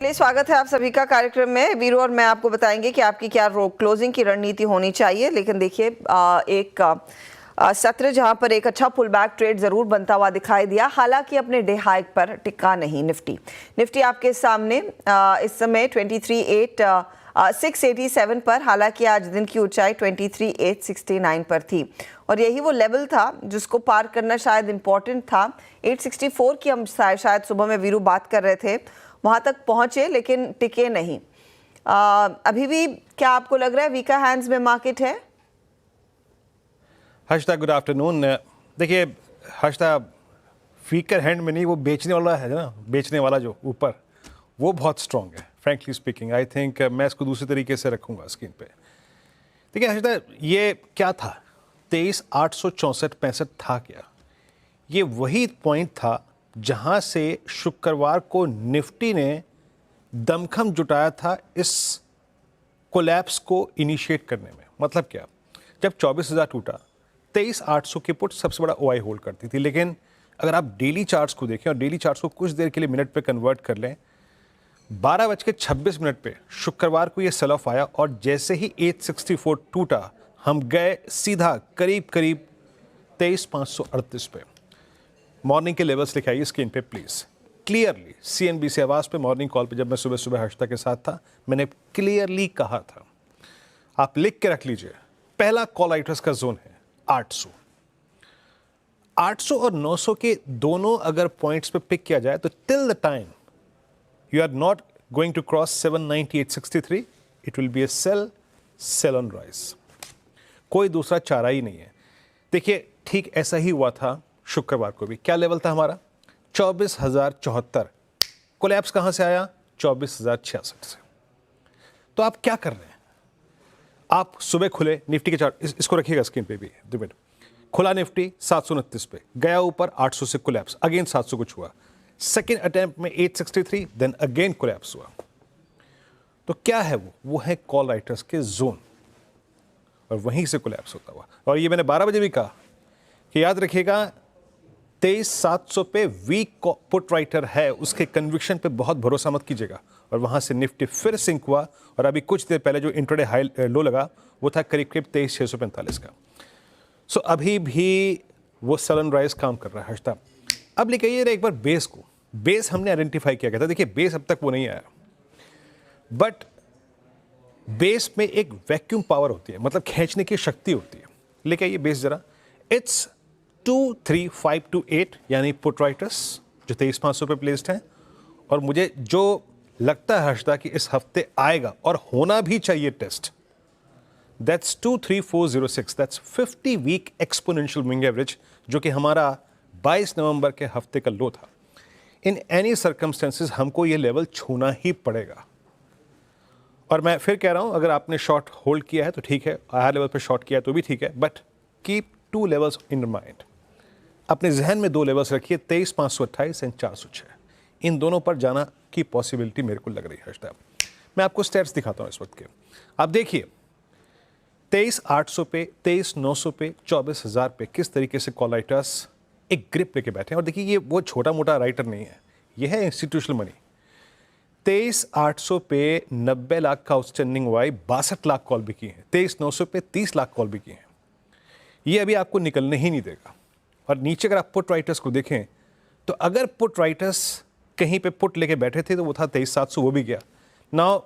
स्वागत है आप सभी का कार्यक्रम में। वीरू और मैं आपको बताएंगे कि आपकी क्या क्लोजिंग की रणनीति होनी चाहिए। लेकिन देखिए एक सत्र जहां पर एक अच्छा पुल बैक ट्रेड जरूर बनता हुआ दिखाई दिया, हालांकि अपने डे हाई पर टिका नहीं। निफ्टी आपके सामने इस समय 23,687 पर, हालांकि आज दिन की ऊंचाई 23,869 पर थी और यही वो लेवल था जिसको पार करना शायद इंपॉर्टेंट था। 864 की हम शायद सुबह में वीरू बात कर रहे थे, वहां तक पहुंचे लेकिन टिके नहीं। अभी भी क्या आपको लग रहा है वीकर हैंड्स में मार्केट है? Harshada good afternoon. देखिए हर्षदा, वीकर हैंड में नहीं, वो बेचने वाला है ना, बेचने वाला जो ऊपर, वो बहुत स्ट्रांग है। फ्रैंकली स्पीकिंग आई थिंक मैं इसको दूसरे तरीके से रखूंगा स्क्रीन पे। देखिए हर्षदा, ये क्या था 23,864-65 था क्या? ये वही पॉइंट था जहां से शुक्रवार को निफ्टी ने दमखम जुटाया था इस कोलैप्स को इनिशिएट करने में। मतलब क्या, जब 24,000 टूटा, 23,800 की पुट सबसे बड़ा ओआई होल्ड करती थी। लेकिन अगर आप डेली चार्ट्स को देखें और डेली चार्ट्स को कुछ देर के लिए मिनट पे कन्वर्ट कर लें, 12:26 पे शुक्रवार को ये सेल ऑफ आया और जैसे ही 864 टूटा, हम गए सीधा करीब 23,538 पे। मॉर्निंग के लेवल्स लिखाइए स्क्रीन पे प्लीज क्लियरली। सीएनबीसी आवाज पे मॉर्निंग कॉल पे जब मैं सुबह सुबह हर्षदा के साथ था, मैंने क्लियरली कहा था, आप लिख के रख लीजिए, पहला कॉल राइटर्स का जोन है 800। 800 और 900 के दोनों अगर पॉइंट्स पे पिक किया जाए तो till the time you are not going to cross 798.63, it will be a sale on rise. कोई दूसरा चारा ही नहीं है। देखिए ठीक ऐसा ही हुआ था शुक्रवार को भी। क्या लेवल था हमारा? 24,074। कोलैप्स कहां से आया? 24,066 से। तो आप क्या कर रहे हैं? आप सुबह खुले निफ्टी के चार्ट, इसको रखिएगा स्क्रीन पे भी, खुला निफ्टी 729 पे, गया ऊपर 800 से कोलैप्स, अगेन 700 कुछ हुआ, सेकेंड अटेम्प्ट में 863, देन अगेन कोलैप्स हुआ। तो क्या है वो है कॉल राइटर्स के जोन और वहीं से कोलैप्स होता हुआ। और ये मैंने 12 बजे भी कहा कि याद रखिएगा 23,700 पे वीक पुट राइटर है, उसके कन्विक्शन पे बहुत भरोसा मत कीजिएगा। और वहां से निफ्टी फिर सिंक हुआ और अभी कुछ देर पहले जो इंट्राडे हाई लो लगा वो था करीब 23,645 का। सो अभी भी वो सलन राइज काम कर रहा है हर्षदा। अब लेके आइए एक बार बेस को। बेस हमने आइडेंटिफाई किया गया था। देखिए बेस अब तक वो नहीं आया, बट बेस में एक वैक्यूम पावर होती है, मतलब खींचने की शक्ति होती है। लेके आइए बेस जरा। इट्स 23,528 यानी पुट राइटर्स जो 23,500 पे प्लेस्ड हैं। और मुझे जो लगता है हर्षदा कि इस हफ्ते आएगा और होना भी चाहिए test, that's 23,406, that's 50 week exponential moving average, जो कि हमारा 22 नवंबर के हफ्ते का लो था। इन एनी सर्कमस्टेंसेस हमको ये लेवल छूना ही पड़ेगा। और मैं फिर कह रहा हूं, अगर आपने शॉर्ट होल्ड किया है तो ठीक है, हायर लेवल पे शॉर्ट किया है तो भी ठीक है, but keep 2 levels in mind. अपने जहन में 2 लेवल्स रखिए, 23,528 एंड 406। इन दोनों पर जाना की पॉसिबिलिटी मेरे को लग रही है हर्षदा। मैं आपको स्टेट्स दिखाता हूं इस वक्त के। आप देखिए 23,800 पे, 23,900 पे, 24,000 पे किस तरीके से कॉल राइटर्स एक ग्रिप लेके बैठे हैं। और देखिए ये वो छोटा मोटा राइटर नहीं है, ये है इंस्टीट्यूशनल मनी। 23,800 पे 90 लाख का आउटस्टैंडिंग वाई 62 लाख कॉल भी की है। 23,900 पे 30 लाख कॉल भी की है। ये अभी आपको निकलने ही नहीं देगा। और नीचे अगर आप पुट राइटर्स को देखें तो अगर पुट राइटर्स कहीं पे पुट लेके बैठे थे तो वो था 23,700, वो भी गया। नाउ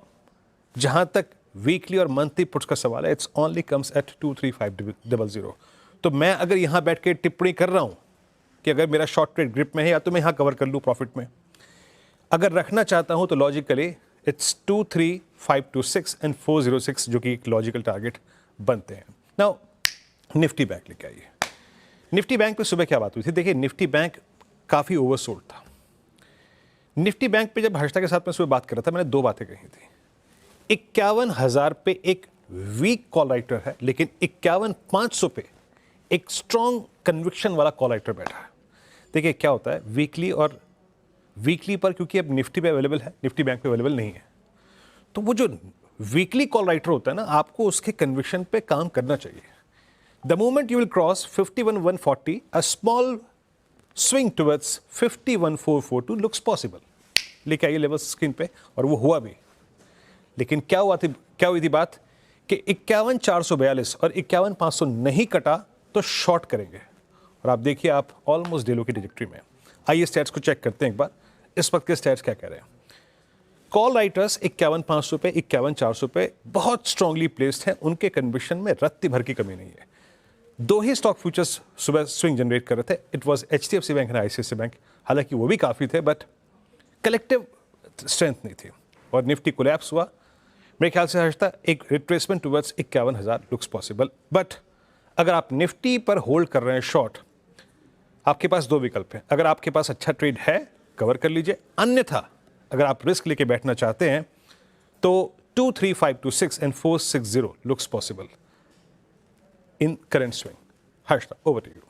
जहां तक वीकली और मंथली पुट्स का सवाल है, इट्स ओनली कम्स एट 23,500। तो मैं अगर यहां बैठ के टिप्पणी कर रहा हूं कि अगर मेरा शॉर्ट ट्रेड ग्रिप में है या तो मैं यहां कवर कर लूं प्रॉफिट में, अगर रखना चाहता हूं तो लॉजिकली इट्स 23,526 एंड 406 जो कि एक लॉजिकल टारगेट बनते हैं। नाउ निफ्टी बैंक लेके आइए। निफ्टी बैंक पे सुबह क्या बात हुई थी? देखिए निफ्टी बैंक काफी ओवरसोल्ड था। निफ्टी बैंक पे जब हर्षदा के साथ मैं सुबह बात कर रहा था, मैंने 2 बातें कही थी। 51,000 पे एक वीक कॉल राइटर है, लेकिन 51,500 पे एक स्ट्रॉन्ग कन्विक्शन वाला कॉल राइटर बैठा है। देखिए क्या होता है वीकली और वीकली पर, क्योंकि अब निफ्टी पे अवेलेबल है, निफ्टी बैंक पे अवेलेबल नहीं है, तो वो जो वीकली कॉल राइटर होता है ना, आपको उसके कन्विक्शन पे काम करना चाहिए। The moment you will cross 51,140, a small swing towards 51,442 looks possible. लेके आइए लेवल्स स्क्रीन पे, और वो हुआ भी। लेकिन क्या हुई थी बात कि 51,442 और 51,500 नहीं कटा तो शॉर्ट करेंगे, और आप देखिए आप ऑलमोस्ट डेलो की ट्रैजेक्टरी में। आइए स्टैट्स को चेक करते हैं एक बार, इस वक्त के स्टैट्स क्या कह रहे हैं। कॉल राइटर्स 51,500 पे, 51,400 पे बहुत स्ट्रांगली प्लेस्ड हैं, उनके कन्विक्शन में रत्ती भर की कमी नहीं है। दो ही स्टॉक फ्यूचर्स सुबह स्विंग जनरेट कर रहे थे, it was HDFC bank and ICICI bank, हालांकि वो भी काफ़ी थे बट कलेक्टिव स्ट्रेंथ नहीं थी, और निफ्टी कोलैप्स हुआ। मेरे ख्याल से हर्षता एक retracement towards 51,000 looks possible, but अगर आप निफ्टी पर होल्ड कर रहे हैं शॉर्ट, आपके पास दो विकल्प हैं। अगर आपके पास अच्छा ट्रेड है कवर कर लीजिए, अन्यथा अगर आप रिस्क लेके बैठना चाहते हैं तो 23526 and 460 looks possible in current swing. Harshita, over to you.